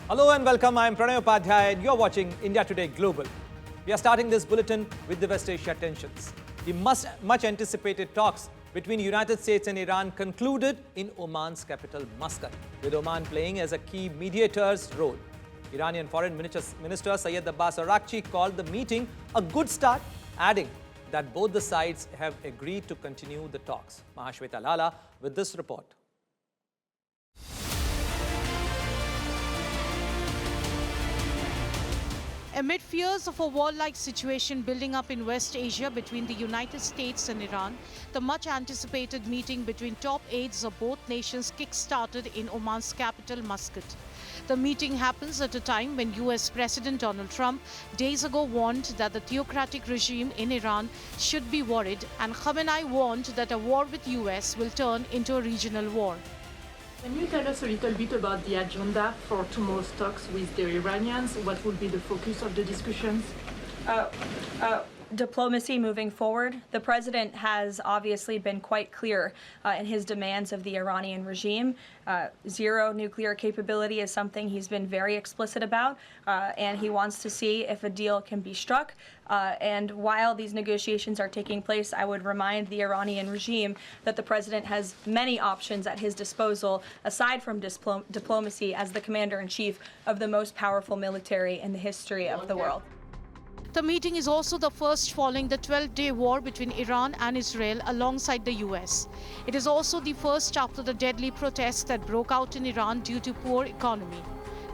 Hello and welcome. I am Pranay Upadhyay and you're watching India Today Global. We are starting this bulletin with the West Asia tensions. The much anticipated talks between United States and Iran concluded in Oman's capital, Muscat, with Oman playing as a key mediator's role. Iranian Foreign Minister Syed Abbas Araqchi called the meeting a good start, adding that both the sides have agreed to continue the talks. Mahashweta Lala with this report. Amid fears of a war-like situation building up in West Asia between the United States and Iran, the much-anticipated meeting between top aides of both nations kick-started in Oman's capital, Muscat. The meeting happens at a time when U.S. President Donald Trump days ago warned that the theocratic regime in Iran should be worried, and Khamenei warned that a war with U.S. will turn into a regional war. Can you tell us a little bit about the agenda for tomorrow's talks with the Iranians? What will be the focus of the discussions? Diplomacy moving forward. The president has obviously been quite clear in his demands of the Iranian regime. Zero nuclear capability is something he's been very explicit about, and he wants to see if a deal can be struck. And while these negotiations are taking place, I would remind the Iranian regime that the president has many options at his disposal, aside from diplomacy, as the commander-in-chief of the most powerful military in the history of the world. The meeting is also the first following the 12-day war between Iran and Israel alongside the U.S. It is also the first after the deadly protests that broke out in Iran due to poor economy.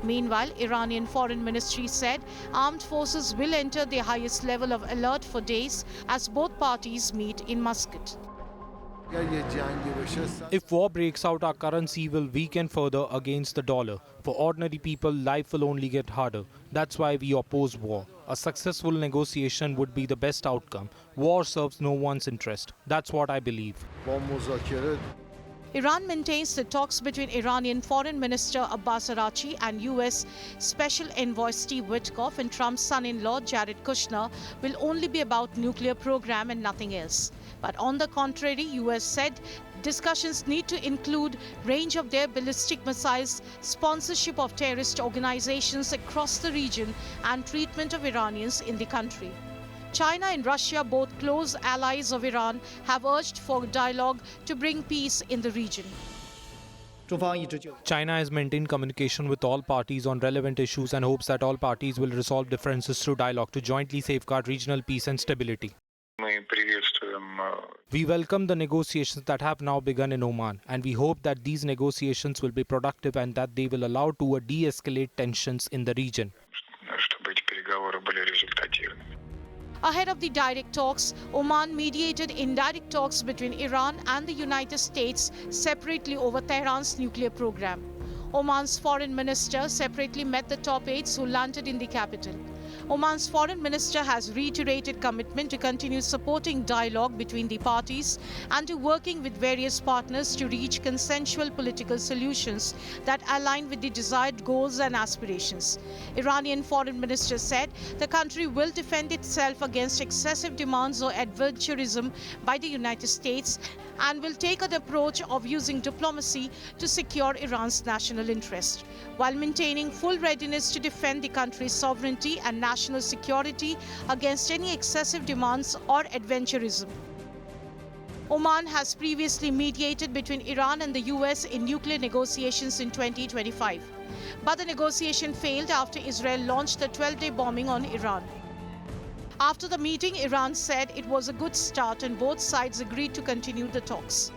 Meanwhile, Iranian Foreign Ministry said armed forces will enter their highest level of alert for days as both parties meet in Muscat. If war breaks out, our currency will weaken further against the dollar. For ordinary people, life will only get harder. That's why we oppose war. A successful negotiation would be the best outcome. War serves no one's interest. That's what I believe. Iran maintains the talks between Iranian Foreign Minister Abbas Araqchi and U.S. Special Envoy Steve Witkoff and Trump's son-in-law Jared Kushner will only be about nuclear program and nothing else. But on the contrary, U.S. said discussions need to include range of their ballistic missiles, sponsorship of terrorist organizations across the region, and treatment of Iranians in the country. China and Russia, both close allies of Iran, have urged for dialogue to bring peace in the region. China has maintained communication with all parties on relevant issues and hopes that all parties will resolve differences through dialogue to jointly safeguard regional peace and stability. We welcome the negotiations that have now begun in Oman, and we hope that these negotiations will be productive and that they will allow to de-escalate tensions in the region. Ahead of the direct talks, Oman mediated indirect talks between Iran and the United States separately over Tehran's nuclear program. Oman's foreign minister separately met the top aides who landed in the capital. Oman's foreign minister has reiterated commitment to continue supporting dialogue between the parties and to working with various partners to reach consensual political solutions that align with the desired goals and aspirations. Iranian foreign minister said the country will defend itself against excessive demands or adventurism by the United States and will take an approach of using diplomacy to secure Iran's national interest, while maintaining full readiness to defend the country's sovereignty and national security against any excessive demands or adventurism. Oman has previously mediated between Iran and the U.S. in nuclear negotiations in 2025. But the negotiation failed after Israel launched a 12-day bombing on Iran. After the meeting, Iran said it was a good start and both sides agreed to continue the talks.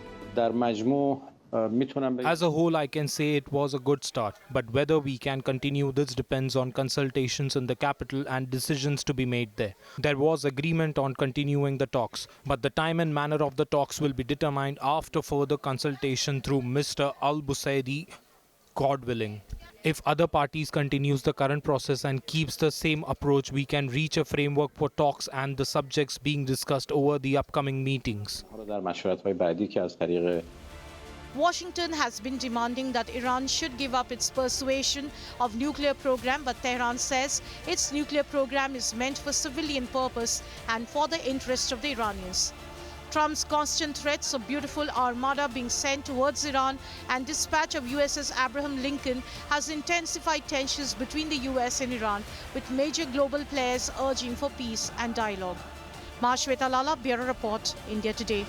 As a whole, I can say it was a good start, but whether we can continue this depends on consultations in the capital and decisions to be made there. There was agreement on continuing the talks, but the time and manner of the talks will be determined after further consultation through Mr. Al-Busaidi, God willing. If other parties continues the current process and keeps the same approach, we can reach a framework for talks and the subjects being discussed over the upcoming meetings. Washington has been demanding that Iran should give up its persuasion of nuclear program, but Tehran says its nuclear program is meant for civilian purpose and for the interest of the Iranians. Trump's constant threats of beautiful armada being sent towards Iran and dispatch of USS Abraham Lincoln has intensified tensions between the US and Iran, with major global players urging for peace and dialogue. Shweta Lala, Bureau Report, India Today.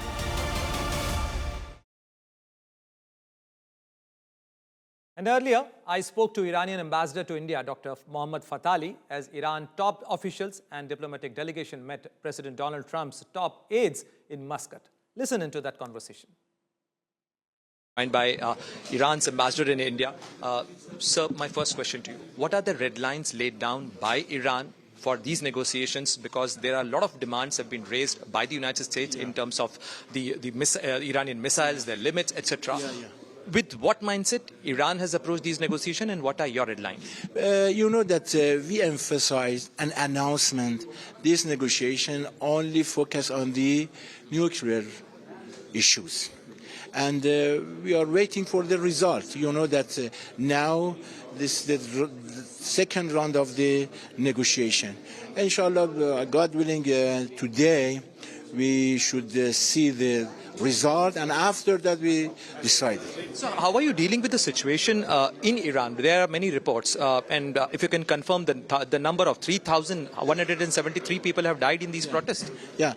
And earlier, I spoke to Iranian ambassador to India, Dr. Mohammad Fatali, as Iran top officials and diplomatic delegation met President Donald Trump's top aides in Muscat. Listen into that conversation. By Iran's ambassador in India. Sir, my first question to you. What are the red lines laid down by Iran for these negotiations? Because there are a lot of demands have been raised by the United States in terms of the Iranian missiles, their limits, etc. With what mindset Iran has approached these negotiations, and what are your red lines? You know that we emphasize an announcement. This negotiation only focus on the nuclear issues. And we are waiting for the result. You know that now this is the second round of the negotiation. Inshallah, God willing, today we should see the result, and after that we decide. So how are you dealing with the situation in Iran? There are many reports, and if you can confirm the number of 3,173 people have died in these protests. Yeah,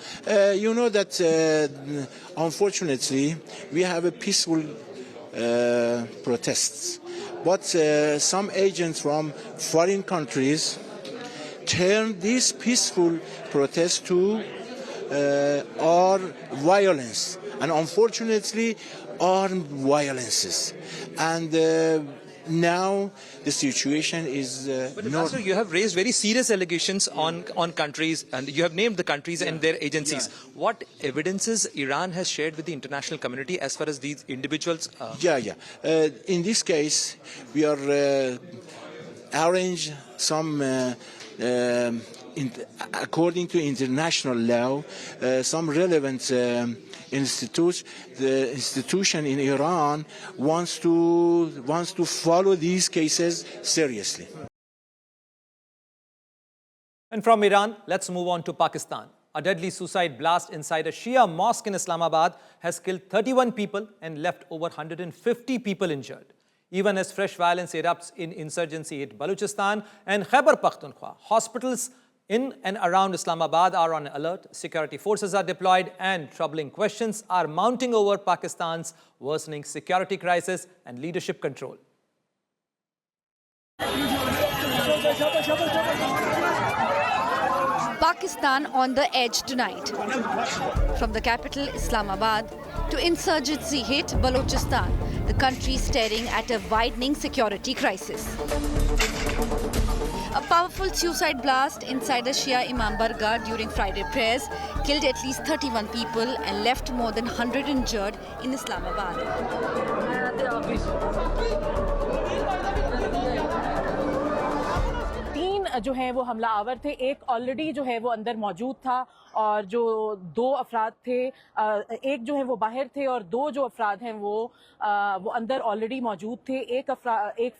you know that unfortunately we have a peaceful protests, but some agents from foreign countries turn this peaceful protest to or violence, and unfortunately armed violences. And now the situation is But Ambassador, you have raised very serious allegations on countries, and you have named the countries and their agencies. What evidences Iran has shared with the international community as far as these individuals? In this case, we are arrange some according to international law, some relevant the institution in Iran wants to follow these cases seriously. And from Iran, let's move on to Pakistan. A deadly suicide blast inside a Shia mosque in Islamabad has killed 31 people and left over 150 people injured. Even as fresh violence erupts in insurgency hit Balochistan and Khyber Pakhtunkhwa, hospitals in and around Islamabad are on alert, security forces are deployed, and troubling questions are mounting over Pakistan's worsening security crisis and leadership control. Pakistan on the edge tonight. From the capital, Islamabad, to insurgency hit Balochistan, the country staring at a widening security crisis. A powerful suicide blast inside a Shia Imam Bargah during Friday prayers killed at least 31 people and left more than 100 injured in Islamabad. जो है वो हमला our थे, एक already जो है वो अंदर मौजूद था और जो दो अफराद थे, एक जो है वो बाहर थे और दो जो अफराद हैं वो अंदर ऑलरेडी मौजूद थे। एक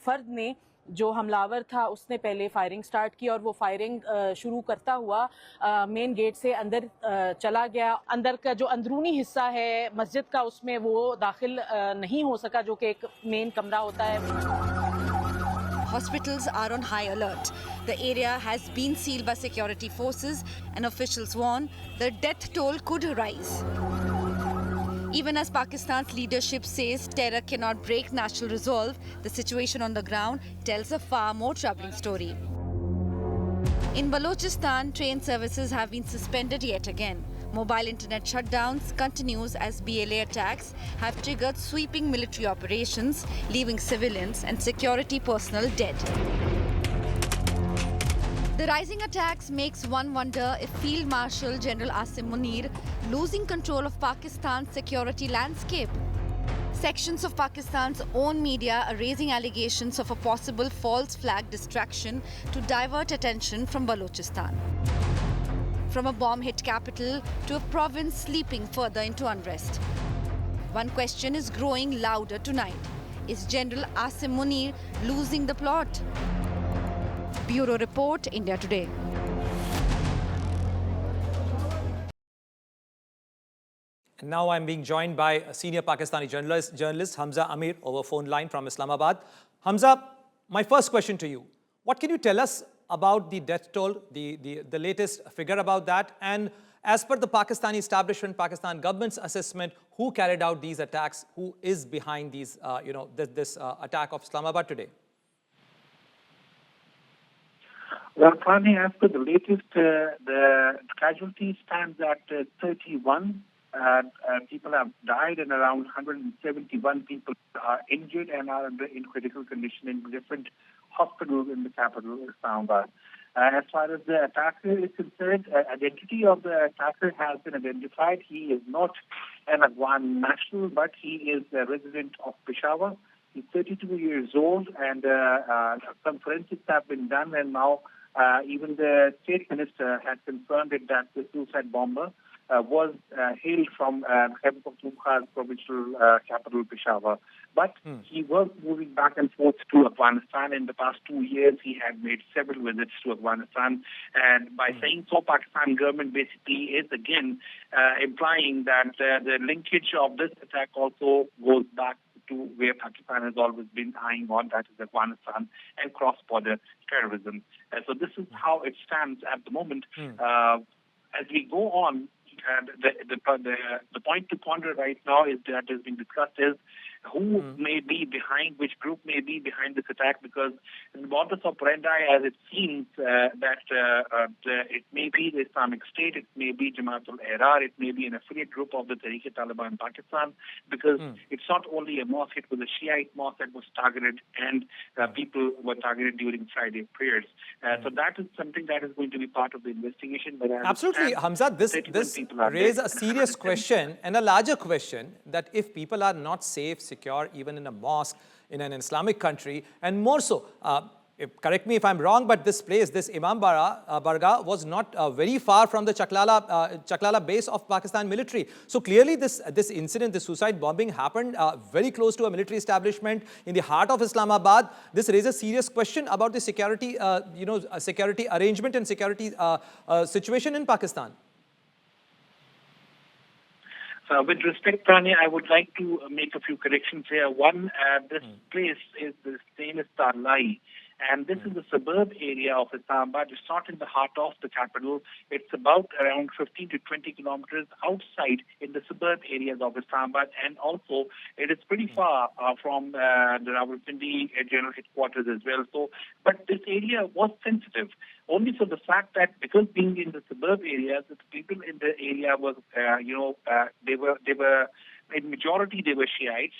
फर्द ने जो हमलावर था उसने पहले फायरिंग स्टार्ट की और वो फायरिंग शुरू करता हुआ मेन गेट से अंदर चला गया। अंदर का जो अंदरूनी हिस्सा है मस्जिद का उसमें वो दाखिल नहीं हो सका, जो कि एक मेन कमरा होता है। Hospitals are on high alert. The area has been sealed by security forces, and officials warn the death toll could rise. Even as Pakistan's leadership says terror cannot break national resolve, the situation on the ground tells a far more troubling story. In Balochistan, train services have been suspended yet again. Mobile internet shutdowns continues as BLA attacks have triggered sweeping military operations, leaving civilians and security personnel dead. The rising attacks makes one wonder if Field Marshal General Asim Munir losing control of Pakistan's security landscape. Sections of Pakistan's own media are raising allegations of a possible false flag distraction to divert attention from Balochistan. From a bomb-hit capital to a province sleeping further into unrest. One question is growing louder tonight. Is General Asim Munir losing the plot? Bureau Report, India Today. And now I'm being joined by a senior Pakistani journalist Hamza Amir over phone line from Islamabad. Hamza, my first question to you. What can you tell us about the death toll, the latest figure about that? And as per the Pakistani establishment, Pakistan government's assessment, who carried out these attacks? Who is behind these, this attack of Islamabad today? Well, Prani, as per the latest, the casualty stands at 31. People have died and around 171 people are injured and are in critical condition in different hospitals in the capital, Islamabad. As far as the attacker is concerned, identity of the attacker has been identified. He is not an Afghan national, but he is a resident of Peshawar. He's 32 years old, and some forensics have been done, and now even the state minister has confirmed it that the suicide bomber was hailed from Khyber Pakhtunkhwa's provincial capital, Peshawar. But he was moving back and forth to Afghanistan. In the past 2 years, he had made several visits to Afghanistan. And by saying so, Pakistan government basically is again implying that the linkage of this attack also goes back to where Pakistan has always been eyeing on, that is Afghanistan and cross-border terrorism. So this is how it stands at the moment. As we go on, the point to ponder right now is that has been discussed is who may be behind, which group may be behind this attack, because in the modus operandi, as it seems, that it may be the Islamic State, it may be Jamaat al-Ahrar, it may be an affiliate group of the Tehrik-e-Taliban in Pakistan, because it's not only a mosque, it was a Shiite mosque that was targeted, and people were targeted during Friday prayers. So that is something that is going to be part of the investigation. But absolutely, Hamza, this raises a serious question and a larger question, that if people are not safe, secure, even in a mosque, in an Islamic country, and more so, correct me if I'm wrong, but this place, this Imam Barga, was not very far from the Chaklala base of Pakistan military. So clearly this incident, this suicide bombing happened very close to a military establishment in the heart of Islamabad. This raises a serious question about the security, security arrangement and security situation in Pakistan. With respect, Prani, I would like to make a few corrections here. One, this place is the same as Tarlai, and this is a suburb area of Islamabad. It's not in the heart of the capital. It's about around 15 to 20 kilometers outside in the suburb areas of Islamabad, and also it is pretty far from the Rawalpindi general headquarters as well. So, but this area was sensitive. Only for the fact that because being in the suburb areas, the people in the area was, they were in majority they were Shiites.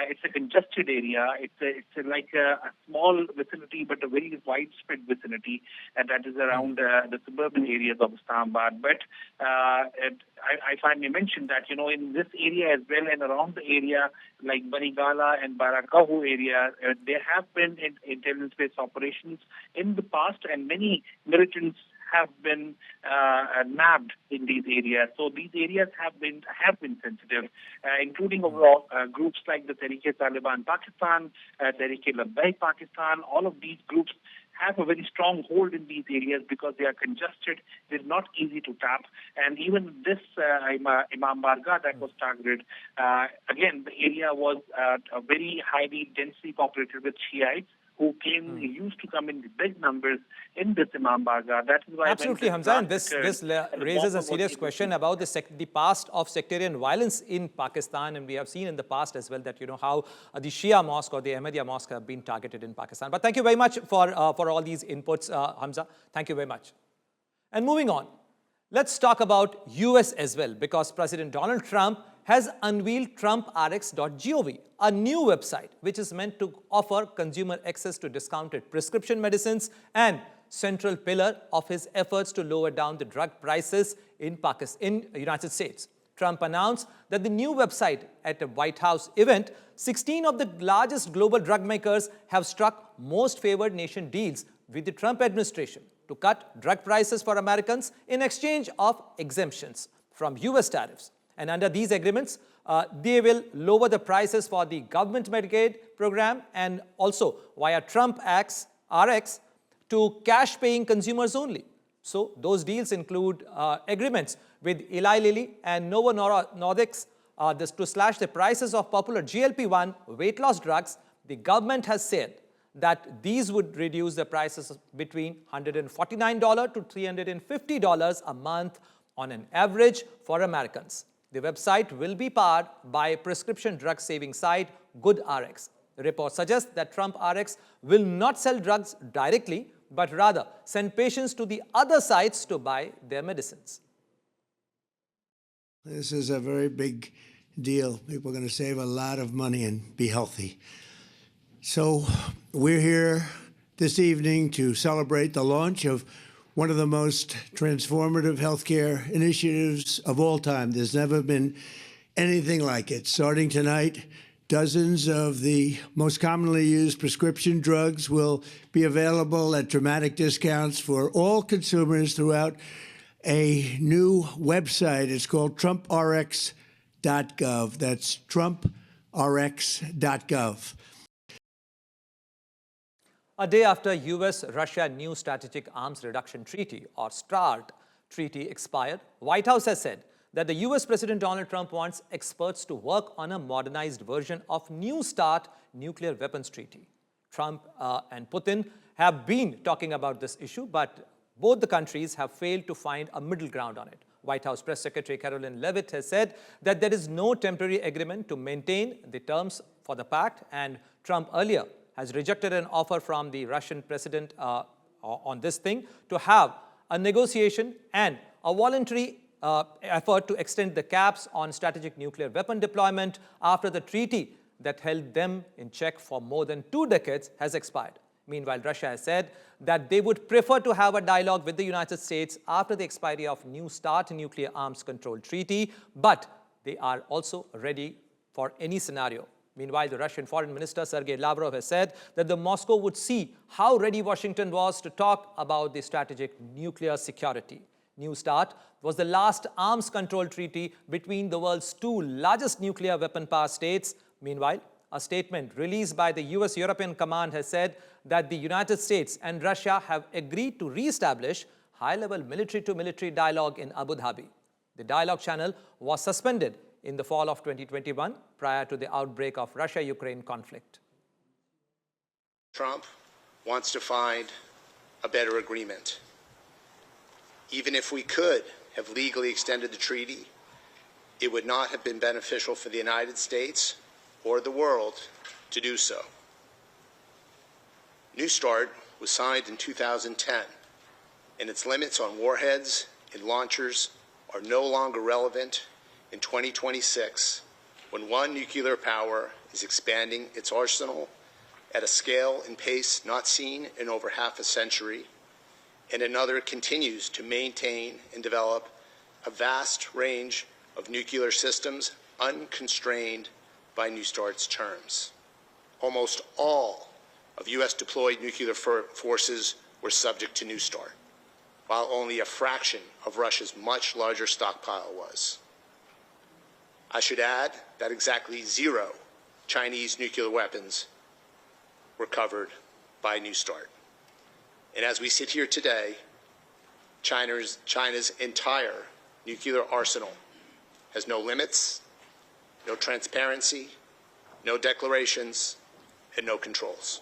It's a congested area. It's like a small vicinity, but a very widespread vicinity, and that is around the suburban areas of Islamabad. But I finally mentioned that in this area as well and around the area like Banigala and Barakahu area, there have been intelligence-based operations in the past, and many militants have been nabbed in these areas. So these areas have been sensitive, including overall groups like the Tehrik-e-Taliban Pakistan, Tehrik-e-Labbaik Pakistan. All of these groups have a very strong hold in these areas because they are congested. They're not easy to tap. And even this Imam Barga that was targeted, again, the area was very highly densely populated with Shiites who used to come in big numbers in this Imam Barga. That is why absolutely, Hamza, and this raises a serious question about the past of sectarian violence in Pakistan, and we have seen in the past as well that how the Shia mosque or the Ahmadiyya mosque have been targeted in Pakistan. But thank you very much for all these inputs, Hamza. Thank you very much. And moving on, let's talk about US as well, because President Donald Trump has unveiled TrumpRx.gov, a new website which is meant to offer consumer access to discounted prescription medicines and central pillar of his efforts to lower down the drug prices in United States. Trump announced that the new website at a White House event, 16 of the largest global drug makers have struck most favored nation deals with the Trump administration to cut drug prices for Americans in exchange of exemptions from US tariffs. And under these agreements, they will lower the prices for the government Medicaid program and also via Trump RX to cash-paying consumers only. So those deals include agreements with Eli Lilly and Novo Nordisk to slash the prices of popular GLP-1 weight loss drugs. The government has said that these would reduce the prices between $149 to $350 a month on an average for Americans. The website will be powered by prescription drug saving site GoodRx. The report suggests that Trump RX will not sell drugs directly, but rather send patients to the other sites to buy their medicines. This is a very big deal. People are going to save a lot of money and be healthy. So we're here this evening to celebrate the launch of one of the most transformative healthcare initiatives of all time. There's never been anything like it. Starting tonight, dozens of the most commonly used prescription drugs will be available at dramatic discounts for all consumers throughout a new website. It's called TrumpRx.gov. That's TrumpRx.gov. A day after U.S.-Russia New Strategic Arms Reduction Treaty, or START treaty, expired, White House has said that the U.S. President Donald Trump wants experts to work on a modernized version of New START nuclear weapons treaty. Trump and Putin have been talking about this issue, but both the countries have failed to find a middle ground on it. White House Press Secretary Caroline Leavitt has said that there is no temporary agreement to maintain the terms for the pact, and Trump earlier has rejected an offer from the Russian president on this thing to have a negotiation and a voluntary effort to extend the caps on strategic nuclear weapon deployment after the treaty that held them in check for more than 2 decades has expired. Meanwhile, Russia has said that they would prefer to have a dialogue with the United States after the expiry of New START nuclear arms control treaty, but they are also ready for any scenario. Meanwhile, the Russian Foreign Minister Sergei Lavrov has said that Moscow would see how ready Washington was to talk about the strategic nuclear security. New START was the last arms control treaty between the world's 2 largest nuclear weapon power states. Meanwhile, a statement released by the U.S. European Command has said that the United States and Russia have agreed to re-establish high-level military-to-military dialogue in Abu Dhabi. The dialogue channel was suspended in the fall of 2021 prior to the outbreak of Russia-Ukraine conflict. Trump wants to find a better agreement. Even if we could have legally extended the treaty, it would not have been beneficial for the United States or the world to do so. New START was signed in 2010, and its limits on warheads and launchers are no longer relevant in 2026, when one nuclear power is expanding its arsenal at a scale and pace not seen in over half a century, and another continues to maintain and develop a vast range of nuclear systems unconstrained by New START's terms. Almost all of U.S. deployed nuclear forces were subject to New START, while only a fraction of Russia's much larger stockpile was. I should add that exactly 0 Chinese nuclear weapons were covered by New START. And as we sit here today, China's entire nuclear arsenal has no limits, no transparency, no declarations, and no controls.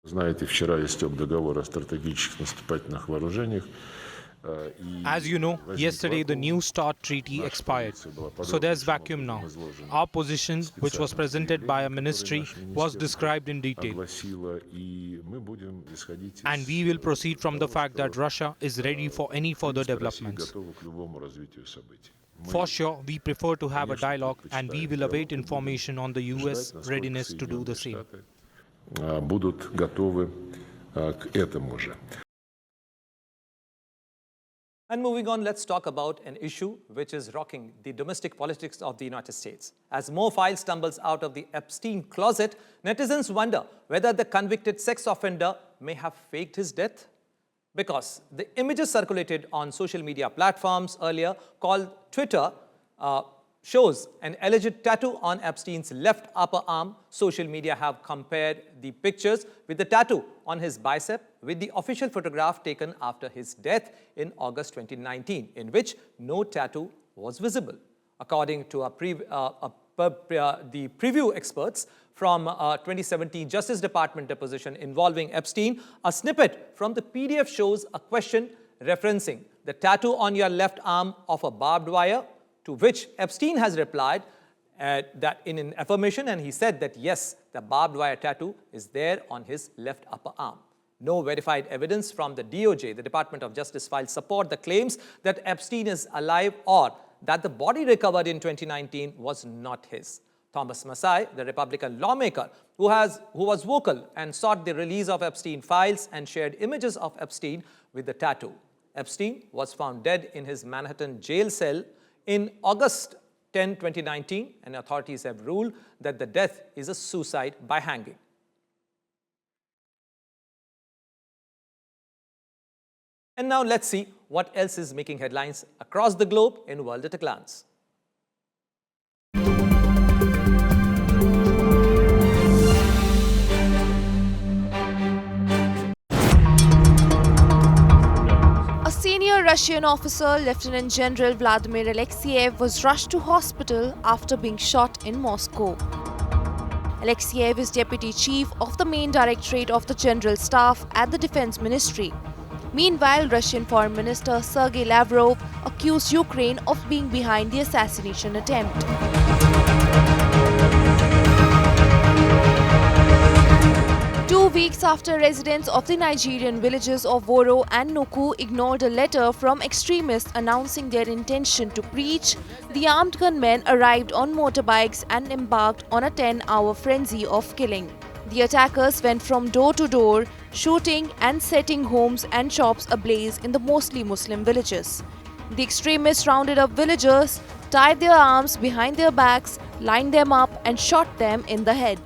Знаете, вчера истек договор о стратегических наступательных вооружениях. As you know, yesterday the New START treaty expired, so there's vacuum now. Our position, which was presented by a ministry, was described in detail. And we will proceed from the fact that Russia is ready for any further developments. For sure, we prefer to have a dialogue, and we will await information on the U.S. readiness to do the same. Будут готовы к этому же. And moving on, let's talk about an issue which is rocking the domestic politics of the United States. As more files stumbles out of the Epstein closet, netizens wonder whether the convicted sex offender may have faked his death. Because the images circulated on social media platforms earlier called Twitter shows an alleged tattoo on Epstein's left upper arm. Social media have compared the pictures with the tattoo on his bicep with the official photograph taken after his death in August 2019, in which no tattoo was visible. According to the preview experts from 2017 Justice Department deposition involving Epstein, a snippet from the PDF shows a question referencing the tattoo on your left arm of a barbed wire, to which Epstein has replied that in an affirmation, and he said that yes, the barbed wire tattoo is there on his left upper arm. No verified evidence from the DOJ, the Department of Justice files, support the claims that Epstein is alive or that the body recovered in 2019 was not his. Thomas Masai, the Republican lawmaker who was vocal and sought the release of Epstein files and shared images of Epstein with the tattoo. Epstein was found dead in his Manhattan jail cell in August 10, 2019, and authorities have ruled that the death is a suicide by hanging. And now let's see what else is making headlines across the globe in World at a Glance. A senior Russian officer, Lieutenant General Vladimir Alexeyev, was rushed to hospital after being shot in Moscow. Alexeyev is Deputy Chief of the Main Directorate of the General Staff at the Defense Ministry. Meanwhile, Russian Foreign Minister Sergei Lavrov accused Ukraine of being behind the assassination attempt. 2 weeks after residents of the Nigerian villages of Woro and Noku ignored a letter from extremists announcing their intention to preach, the armed gunmen arrived on motorbikes and embarked on a 10-hour frenzy of killing. The attackers went from door to door, shooting and setting homes and shops ablaze in the mostly Muslim villages. The extremists rounded up villagers, tied their arms behind their backs, lined them up and shot them in the head.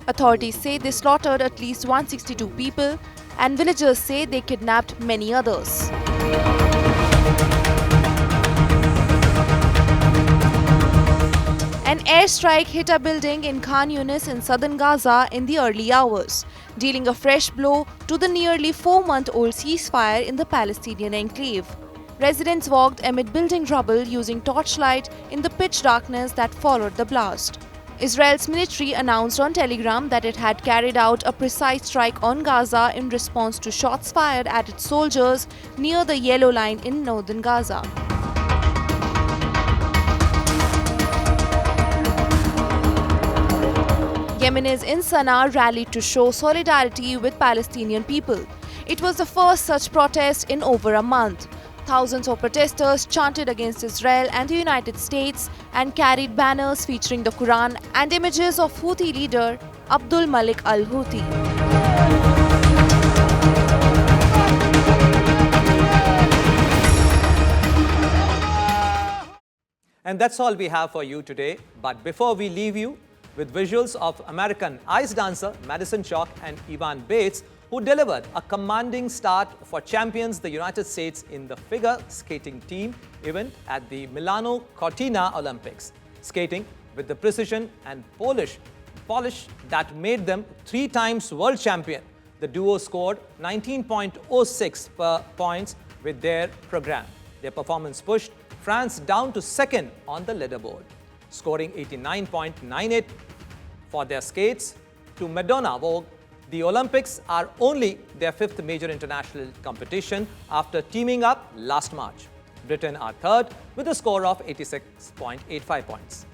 Authorities say they slaughtered at least 162 people, and villagers say they kidnapped many others. An airstrike hit a building in Khan Yunis in southern Gaza in the early hours, dealing a fresh blow to the nearly 4-month-old ceasefire in the Palestinian enclave. Residents walked amid building rubble using torchlight in the pitch darkness that followed the blast. Israel's military announced on Telegram that it had carried out a precise strike on Gaza in response to shots fired at its soldiers near the Yellow Line in northern Gaza. Yemenis in Sana'a rallied to show solidarity with Palestinian people. It was the first such protest in over a month. Thousands of protesters chanted against Israel and the United States and carried banners featuring the Quran and images of Houthi leader Abdul Malik al-Houthi. And that's all we have for you today. But before we leave you with visuals of American ice dancer Madison Chalk and Ivan Bates, who delivered a commanding start for champions the United States in the figure skating team event at the Milano Cortina Olympics. Skating with the precision and polish that made them 3 times world champion, the duo scored 19.06 points with their program. Their performance pushed France down to second on the leaderboard, scoring 89.98 for their skates. To Madonna Vogue, the Olympics are only their 5th major international competition after teaming up last March. Britain are third with a score of 86.85 points.